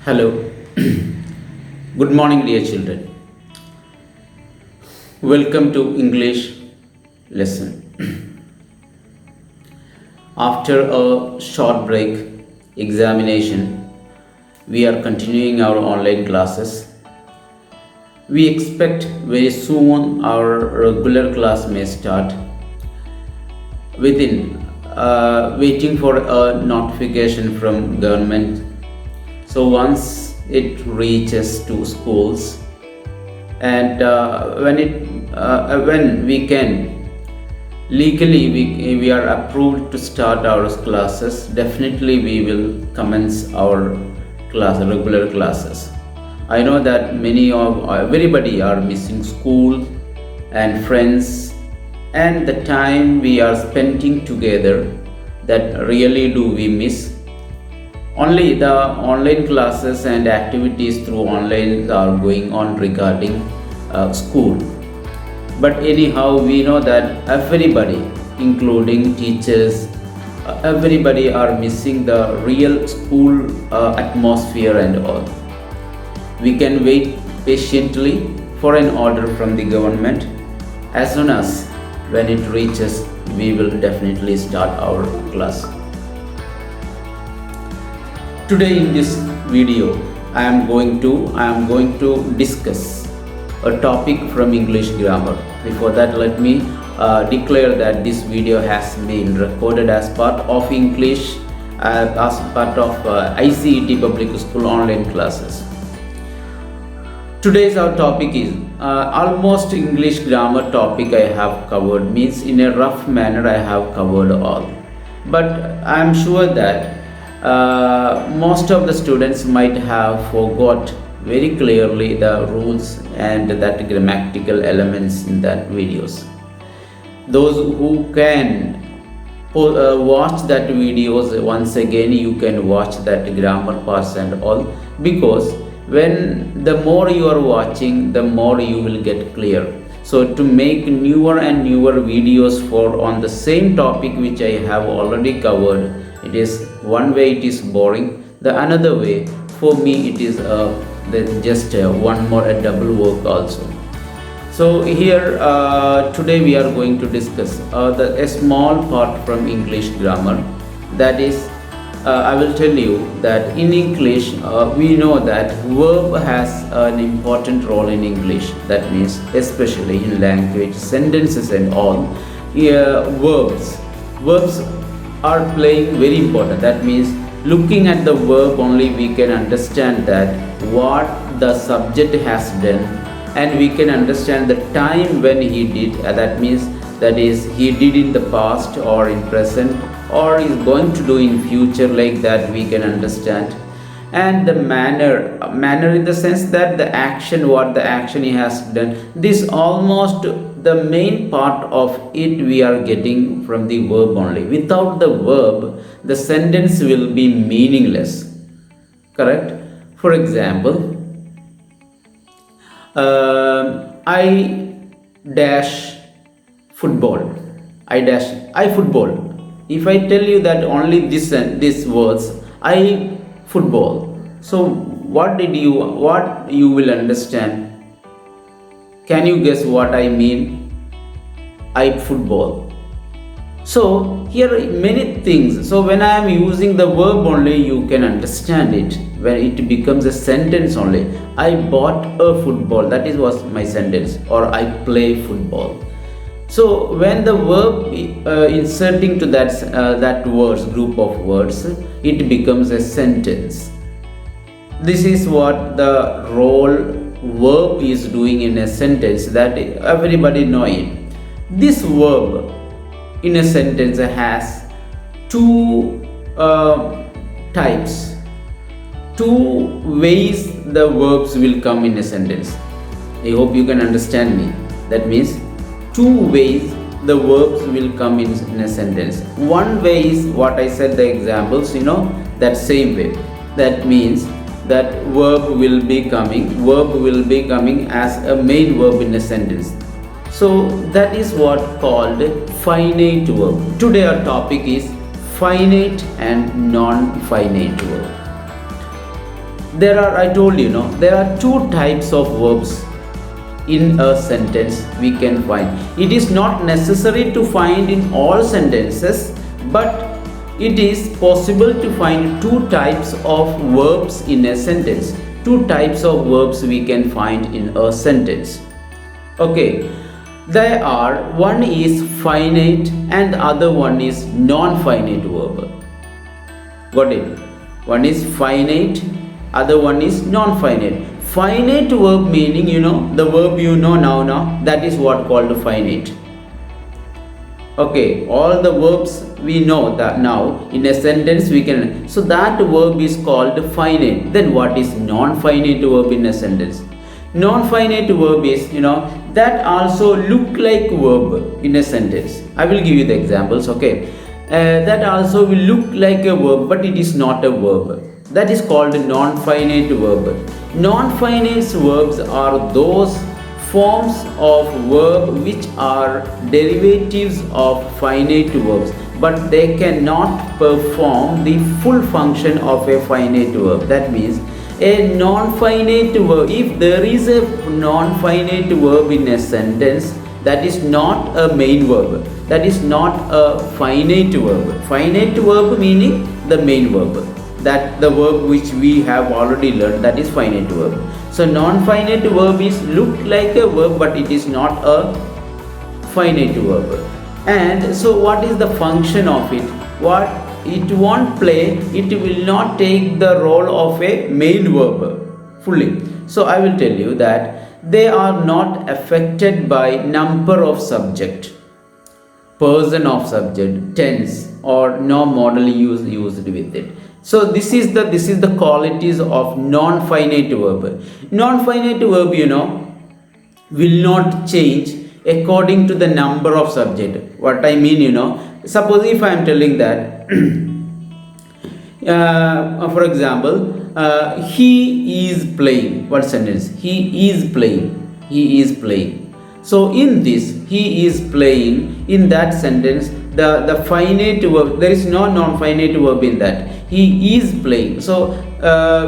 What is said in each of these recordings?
Hello. Good morning, dear children. Welcome to English lesson. After a short break examination, we are continuing our online classes. We expect very soon our regular class may start waiting for a notification from government. So once it reaches to schools and when we can legally we are approved to start our classes, definitely we will commence our regular classes. I know that everybody are missing school and friends and the time we are spending together, that really do we miss. Only the online classes and activities through online are going on regarding school. But anyhow, we know that everybody, including teachers, everybody are missing the real school atmosphere and all. We can wait patiently for an order from the government. As soon as when it reaches, we will definitely start our class. Today in this video, I am going to discuss a topic from English grammar. Before that, let me declare that this video has been recorded as part of English, as part of ICSE public school online classes. Today's our topic is almost English grammar topic I have covered, means in a rough manner I have covered all. But I am sure that most of the students might have forgot very clearly the rules and that grammatical elements in that videos. Those who can watch that videos once again, you can watch that grammar parts and all, because when the more you are watching, the more you will get clear. So to make newer and newer videos on the same topic which I have already covered, it is one way it is boring, the another way for me it is just one more a double work also. So here today we are going to discuss a small part from English grammar, that is I will tell you that in English we know that verb has an important role in English. That means especially in language, sentences and all, verbs are playing very important. That means looking at the verb only we can understand that what the subject has done, and we can understand the time when he did. That is he did in the past or in present or is going to do in future, like that we can understand. And the manner in the sense that the action, what the action he has done, this almost the main part of it we are getting from the verb only. Without the verb, the sentence will be meaningless. Correct? For example, I dash football. I football. If I tell you that only this words, I football, so what you will understand? Can you guess what I mean? I football. So here many things. So when I am using the verb only, you can understand it. When it becomes a sentence only, I bought a football, that was my sentence, or I play football. So when the verb inserting to that words, group of words, it becomes a sentence. This is what the role verb is doing in a sentence, that everybody know it. This verb in a sentence has two types, two ways the verbs will come in a sentence. I hope you can understand me. That means two ways the verbs will come in a sentence. One way is what I said, the examples, that same way. That means that verb will be coming as a main verb in a sentence. So that is what called finite verb. Today our topic is finite and non-finite verb. I told you, there are two types of verbs in a sentence we can find. It is not necessary to find in all sentences, but it is possible to find two types of verbs in a sentence. Two types of verbs we can find in a sentence. Okay, there are, one is finite and the other one is non-finite verb. Got it? One is finite, other one is non-finite. Finite verb meaning, the verb now, that is what called finite. Okay, all the verbs we know that now in a sentence we can, so that verb is called finite. Then what is non-finite verb in a sentence? Non-finite verb is, that also look like verb in a sentence. I will give you the examples. Okay, that also will look like a verb, but it is not a verb. That is called non-finite verb. Non-finite verbs are those forms of verb which are derivatives of finite verbs, but they cannot perform the full function of a finite verb. That means a non-finite verb, if there is a non-finite verb in a sentence, that is not a main verb, that is not a finite verb. Finite verb meaning the main verb, that the verb which we have already learned, that is finite verb. So non-finite verb is look like a verb, but it is not a finite verb. And so what is the function of it? What it won't play, it will not take the role of a main verb fully. So I will tell you that they are not affected by number of subject, person of subject, tense, or no modal used with it. So this is the qualities of non-finite verb. Non-finite verb, will not change according to the number of subject. What I mean, suppose if I am telling that, for example, he is playing. What sentence? He is playing. He is playing. So in this, he is playing, in that sentence, the finite verb, there is no non-finite verb in that. He is playing. So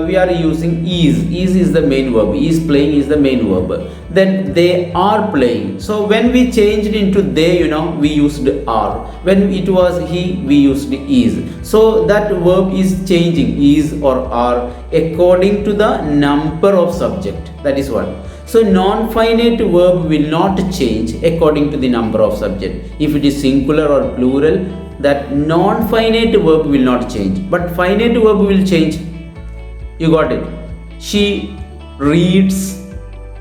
we are using is. Is the main verb. Is playing is the main verb. Then they are playing. So when we changed into they, we used are. When it was he, we used is. So that verb is changing, is or are, according to the number of subject. That is what. So non-finite verb will not change according to the number of subject. If it is singular or plural, that non-finite verb will not change, but finite verb will change. You got it? She reads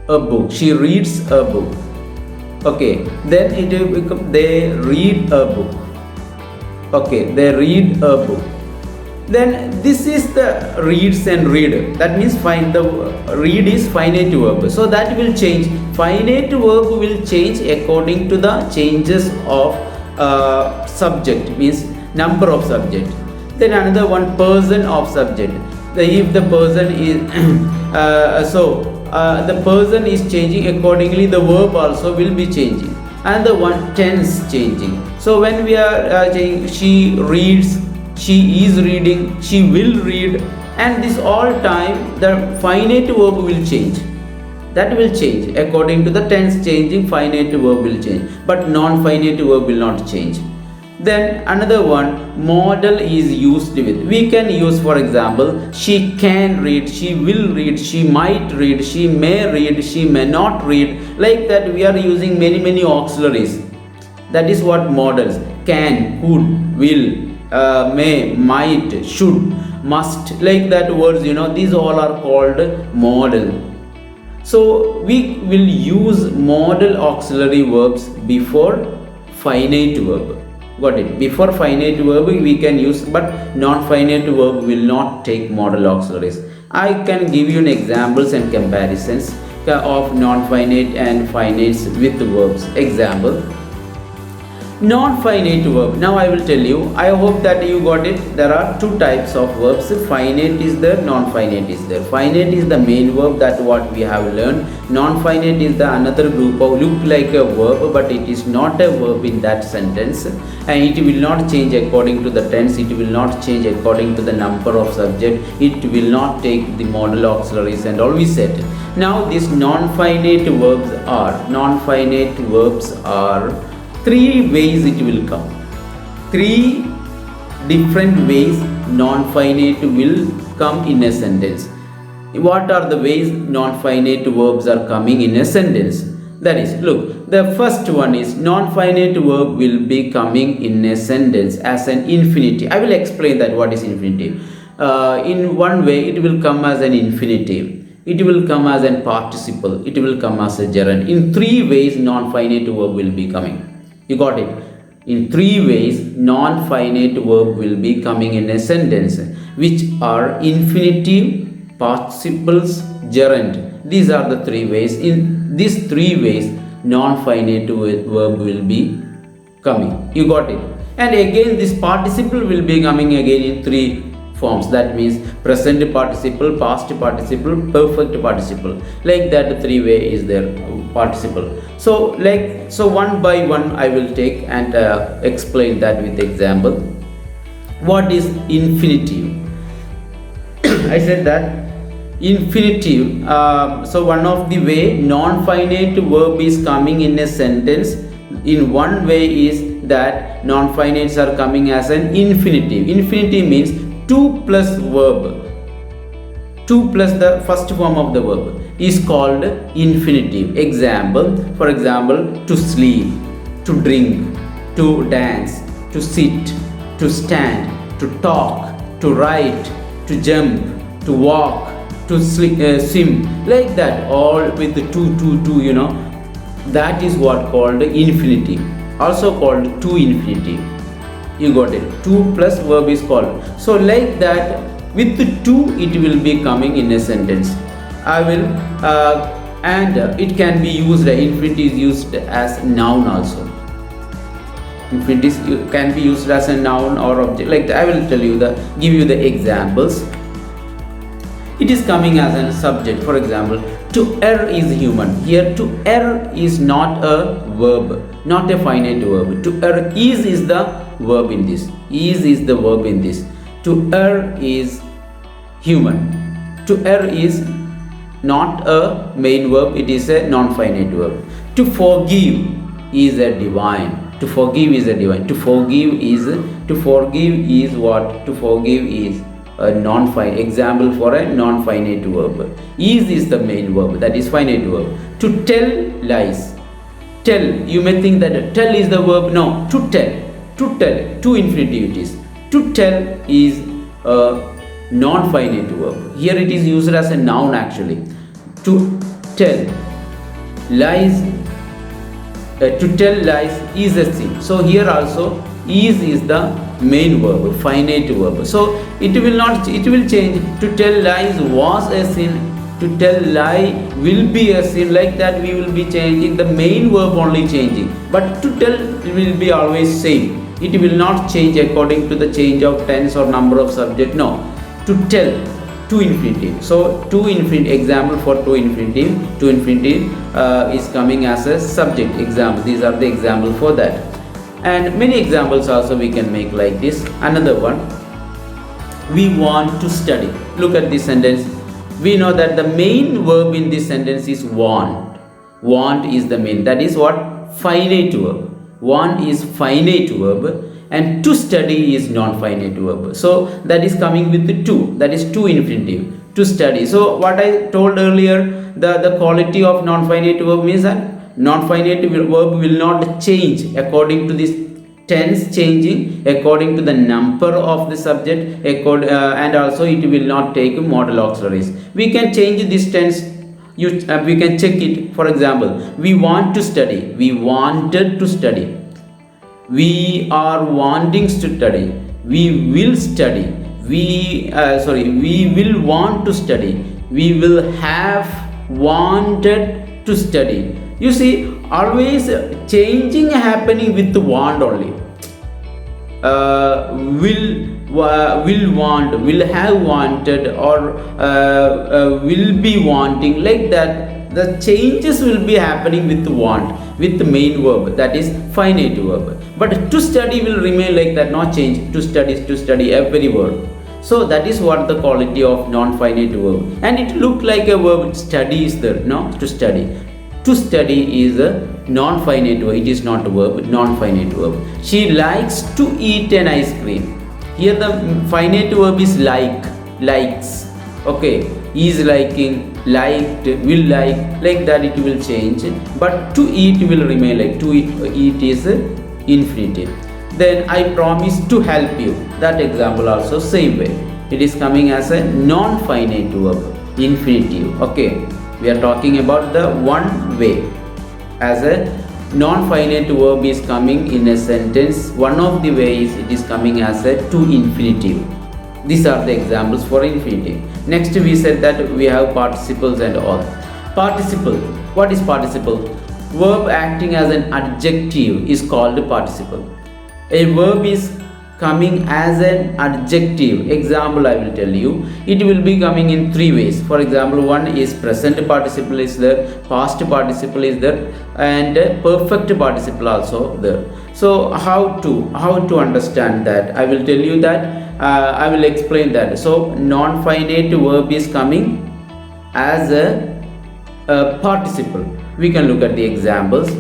a book. She reads a book. Okay, then it will become they read a book. Okay, they read a book. Then this is the reads and read. That means find the read is finite verb. So that will change. Finite verb will change according to the changes of subject, means number of subject. Then another one, person of subject. If the person is the person is changing, accordingly the verb also will be changing. Another one, tense changing. So when we are saying she reads, she is reading, she will read, and this all time the finite verb will change. That will change according to the tense changing. Finite verb will change, but non-finite verb will not change. Then another one, modal is used with. We can use, for example, she can read, she will read, she might read, she may read, she may not read. Like that we are using many auxiliaries. That is what modals. Can, could, will, may, might, should, must. Like that words, these all are called modal. So we will use modal auxiliary verbs before finite verb. Got it? Before finite verb we can use, but non-finite verb will not take modal auxiliaries. I can give you examples and comparisons of non-finite and finite with verbs. Example, Non-finite verb. Now I will tell you. I hope that you got it. There are two types of verbs. Finite is there, non-finite is there. Finite is the main verb, that what we have learned. Non-finite is the another group of look like a verb, but it is not a verb in that sentence, and it will not change according to the tense. It will not change according to the number of subject. It will not take the modal auxiliaries and all we said. Now these non-finite verbs are three ways it will come. Three different ways non-finite will come in a sentence. What are the ways non-finite verbs are coming in a sentence? That is, look, the first one is non-finite verb will be coming in a sentence as an infinitive. I will explain that what is infinitive. In one way it will come as an infinitive. It will come as a participle. It will come as a gerund. In three ways non-finite verb will be coming. You got it? In three ways non-finite verb will be coming in a sentence, which are infinitive, participles, gerund. These are the three ways. In these three ways non-finite verb will be coming. You got it? And again this participle will be coming again in three forms. That means present participle, past participle, perfect participle. Like that three way is there, participle. So one by one I will take and explain that with example. What is infinitive? I said that infinitive, so one of the way non-finite verb is coming in a sentence, in one way is that non-finites are coming as an infinitive. Infinitive means 2 plus verb, 2 plus the first form of the verb is called infinitive. Example, for example, to sleep, to drink, to dance, to sit, to stand, to talk, to write, to jump, to walk, to swim, like that, all with the two, you know. That is what called infinitive, also called to infinitive. You got it? 2 plus verb is called. So like that, with the 2 it will be coming in a sentence. I will and it can be used, infinitive is used as noun also. Infinitive can be used as a noun or object. Like that. I will give you the examples. It is coming as a subject. For example, to err is human. Here to err is not a verb, not a finite verb. To err is the verb in this. Is the verb in this. To err is human. To err is not a main verb, it is a non-finite verb. To forgive is a divine. To forgive is a divine. To forgive is what? To forgive is a non-finite. Example for a non-finite verb. Is the main verb, that is finite verb. To tell lies. Tell, you may think that tell is the verb. No, to tell, to infinitive it is. To tell is a non-finite verb. Here it is used as a noun actually. To tell lies, to tell lies is a sin. So here also is the main verb, finite verb. So it will change. To tell lies was a sin. To tell lie will be a sin. Like that we will be changing the main verb, only changing. But to tell will be always same. It will not change according to the change of tense or number of subject. No. To tell, to infinitive. So to infinitive, example for to infinitive is coming as a subject. Example. These are the example for that. And many examples also we can make like this. Another one, we want to study. Look at this sentence. We know that the main verb in this sentence is want. Want is the main. That is what? Finite verb. Want is finite verb, and to study is non-finite verb. So that is coming with the to. That is to infinitive. To study. So what I told earlier, the quality of non-finite verb means that non-finite verb will not change according to this tense, changing according to the number of the subject, and also it will not take modal auxiliaries. We can change this tense. We can check it. For example, we want to study. We wanted to study. We are wanting to study. We will study. We will want to study. We will have wanted to study. You see, always changing happening with want only. Will want, will have wanted, or will be wanting, like that. The changes will be happening with want, with the main verb, that is finite verb. But to study will remain like that, not change. To study every word. So that is what the quality of non-finite verb. And it looked like a verb. Study is there, no? To study. To study is a non-finite verb. It is not a verb, non-finite verb. She likes to eat an ice cream. Here the finite verb is like, likes. Okay, is liking, liked, will like that it will change. But to eat will remain like, to eat is infinitive. Then I promise to help you. That example also same way. It is coming as a non-finite verb, infinitive. Okay, we are talking about the one way. As a non-finite verb is coming in a sentence, one of the ways it is coming as a to infinitive. These are the examples for infinitive. Next we said that we have participles and all. Participle. What is participle? Verb acting as an adjective is called participle. A verb is coming as an adjective. Example I will tell you. It will be coming in three ways. For example, one is present participle is there, past participle is there, and perfect participle also there. So how to understand that? I will tell you that. I will explain that. So non-finite verb is coming as a participle. We can look at the examples.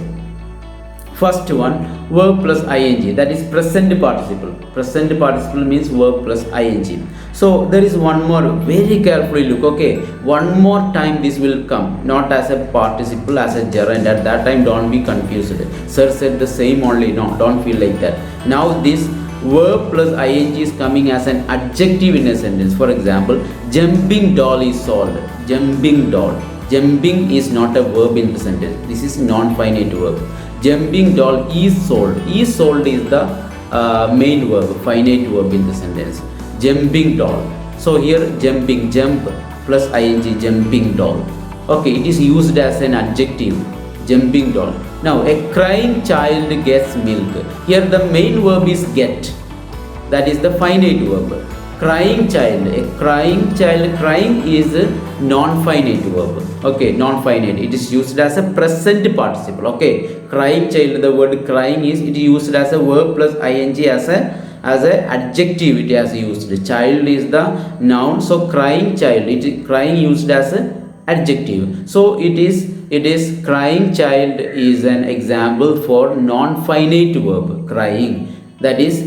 First one, verb plus ing, that is present participle. Present participle means verb plus ing. So there is one more, very carefully look. Okay, one more time this will come, not as a participle, as a gerund. At that time don't be confused. Sir said the same only. No, don't feel like that. Now this verb plus ing is coming as an adjective in a sentence. For example, jumping doll is sold. Jumping doll. Jumping is not a verb in the sentence. This is non-finite verb. Jumping doll is sold. Is sold is the main verb, finite verb in the sentence. Jumping doll. So here jumping, jump plus ing, jumping doll. Okay, it is used as an adjective. Jumping doll. Now a crying child gets milk. Here the main verb is get. That is the finite verb. Crying child. A crying child. Crying is a non-finite verb. Okay, non-finite. It is used as a present participle. Okay, crying child. The word crying is it used as a verb plus ing as a adjective. It has used. Child is the noun. So crying child. It is crying used as a adjective. So it is crying child is an example for non-finite verb. Crying. That is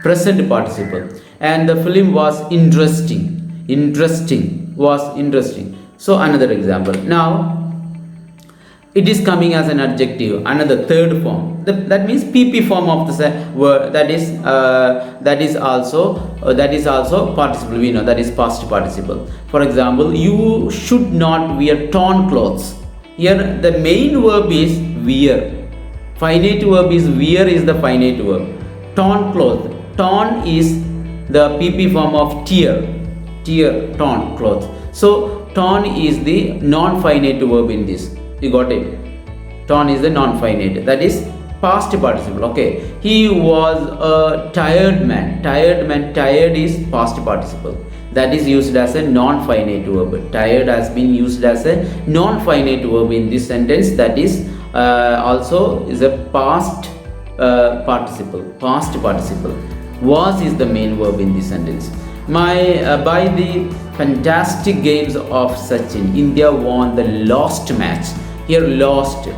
present participle. And the film was interesting. Interesting was interesting. So another example. Now it is coming as an adjective. Another third form. That means PP form of the word. That is also participle. We know that is past participle. For example, you should not wear torn clothes. Here the main verb is wear. Finite verb is wear is the finite verb. Torn cloth. Torn is the PP form of tear. Tear, torn cloth. So torn is the non-finite verb in this. You got it? Torn is the non-finite. That is past participle. Okay. He was a tired man. Tired man. Tired is past participle. That is used as a non-finite verb. Tired has been used as a non-finite verb in this sentence. That is also is a past participle. Past participle. Was is the main verb in this sentence. By the fantastic games of Sachin, India won the lost match. Here lost.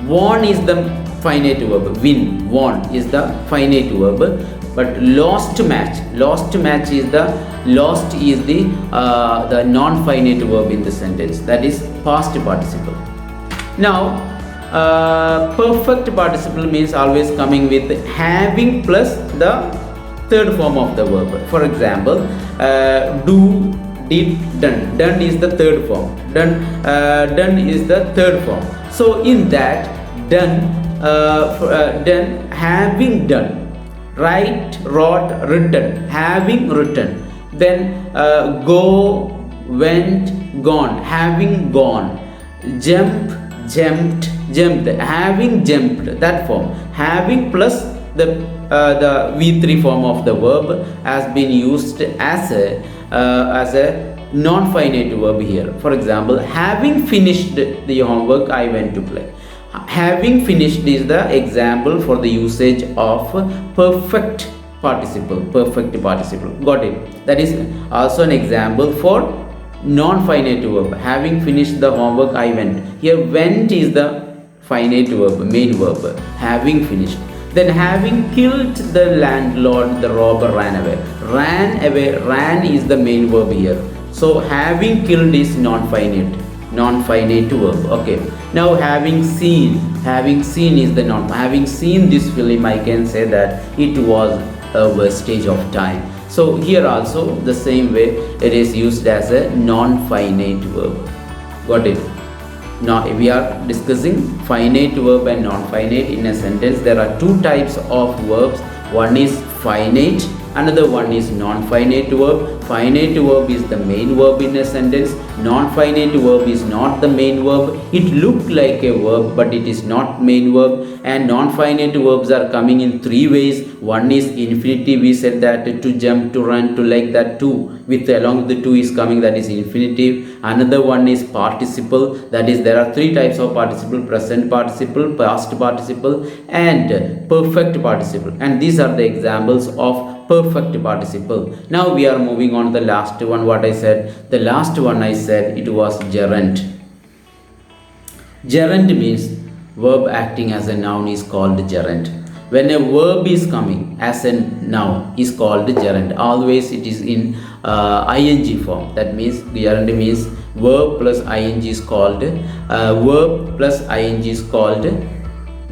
Won is the finite verb. Win, won is the finite verb. But lost match is the non-finite verb in the sentence. That is past participle. Now perfect participle means always coming with having plus the third form of the verb. For example, do, did, done. Done is the third form. Done is the third form. So in that done, done, having done, write, wrote, written, having written. Then go, went, gone, having gone, jump, jumped, jumped, having jumped, that form, having plus the V3 form of the verb has been used as a non-finite verb here. For example, having finished the homework, I went to play. Having finished is the example for the usage of perfect participle. Got it? That is also an example for non-finite verb. Having finished the homework, I went. Here went is the finite verb, main verb. Having finished. Then having killed the landlord, the robber ran away. Ran is the main verb here. So having killed is non-finite verb. Okay. Now having seen is the non. Having seen this film, I can say that it was a wastage of time. So here also the same way it is used as a non-finite verb. Got it? Now we are discussing finite verb and non-finite in a sentence. There are two types of verbs. One is finite, another one is non-finite verb. Finite verb is the main verb in a sentence. Non-finite verb is not the main verb. It looks like a verb, but it is not main verb. And non-finite verbs are coming in three ways. One is infinitive. We said that to jump, to run, to like that, to with along the to is coming, that is infinitive. Another one is participle, that is there are three types of participle: present participle, past participle, and perfect participle. And these are the examples of perfect participle. Now we are moving on to the last one. What I said, the last one I said it was gerund. Gerund means verb acting as a noun is called gerund. When a verb is coming as a noun is called gerund. Always it is in ing form. That means gerund means verb plus ing is called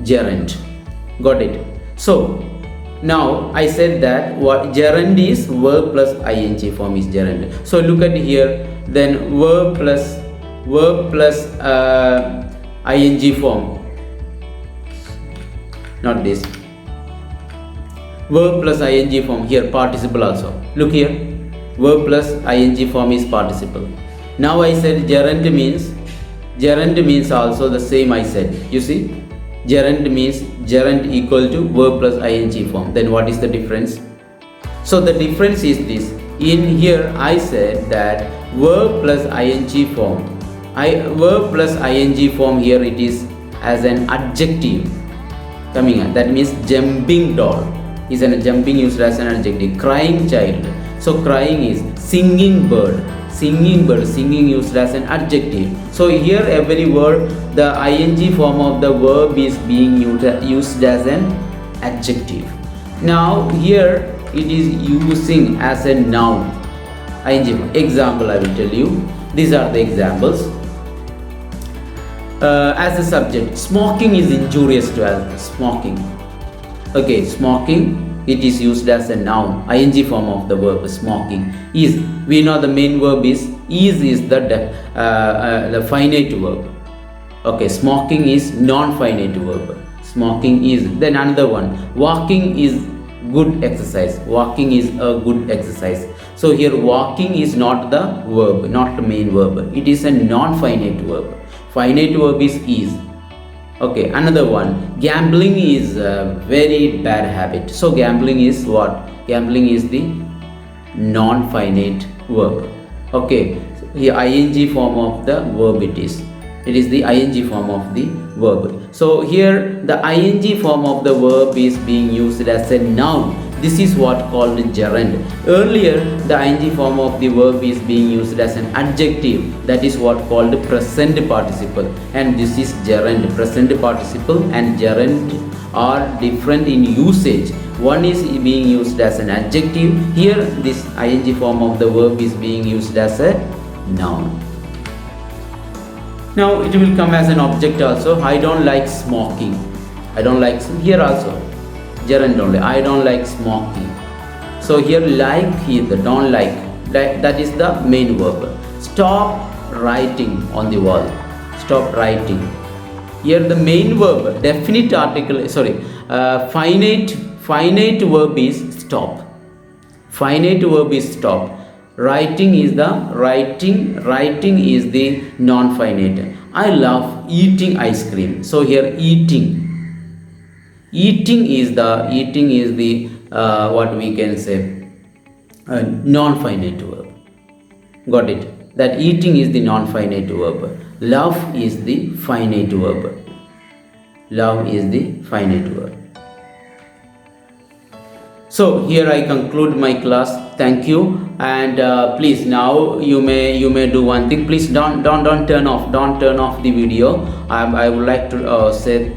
gerund. Got it? So now I said that what gerund is, verb plus ing form is gerund. So look at here, then verb plus ing form, not this, verb plus ing form, here participle also. Look here, verb plus ing form is participle. Now I said gerund means also the same. I said, you see, gerund means gerund equal to verb plus ing form. Then what is the difference? So the difference is this. In here I said that verb plus ing form, verb plus ing form, here it is as an adjective coming on. That means jumping doll is a jumping used as an adjective. Crying child, so crying is singing bird. Singing used as an adjective. So here every word, the ing form of the verb is being used as an adjective. Now here it is using as a noun. Ing example I will tell you. These are the examples. As a subject, smoking is injurious to health. Smoking. Okay, smoking, it is used as a noun, ing form of the verb. Smoking is, we know the main verb is the finite verb. Okay, smoking is non-finite verb. Smoking is. Then another one, walking is good exercise. Walking is a good exercise. So here walking is not the verb, not the main verb. It is a non-finite verb. Finite verb is. Okay, another one, gambling is a very bad habit. So gambling is what? Gambling is the non-finite verb. Okay, the ing form of the verb it is. It is the ing form of the verb. So here the ing form of the verb is being used as a noun. This is what called gerund. Earlier the ing form of the verb is being used as an adjective. That is what called present participle. And this is gerund. Present participle and gerund are different in usage. One is being used as an adjective. Here this ing form of the verb is being used as a noun. Now it will come as an object also. I don't like smoking. I don't like, here also gerund only. I don't like smoking. So here like is the don't like. That is the main verb. Stop writing on the wall. Stop writing. Here the main verb, definite article, finite verb is stop. Finite verb is stop. Writing is the non-finite. I love eating ice cream. So here eating is the what we can say, non-finite verb. Got it? That eating is the non-finite verb. Love is the finite verb. Love is the finite verb. So here I conclude my class. Thank you, and please now you may do one thing. Please don't turn off the video. I would like to say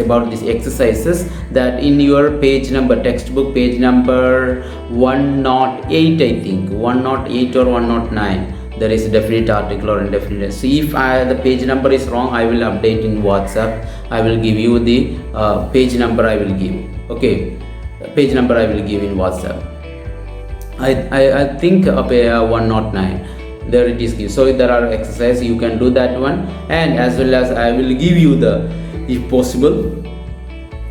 about these exercises, that in your page number, textbook page number 108, I think 108 or 109, there is a definite article or indefinite. So if the page number is wrong, I will update in WhatsApp. I will give you the page number. I will give. Okay, page number I will give in WhatsApp. I think 109, there it is given. So there are exercises, you can do that one, and as well as I will give you the, if possible,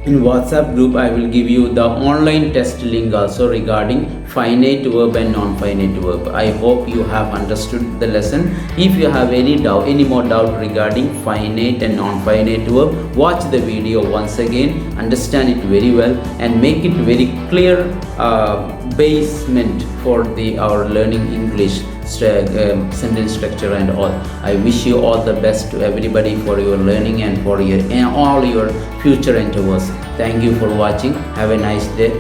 in WhatsApp group I will give you the online test link also regarding finite verb and non-finite verb. I hope you have understood the lesson. If you have any more doubt regarding finite and non-finite verb, watch the video once again, understand it very well, and make it very clear basement for our learning English sentence structure and all. I wish you all the best to everybody for your learning and for all your future endeavors. Thank you for watching. Have a nice day.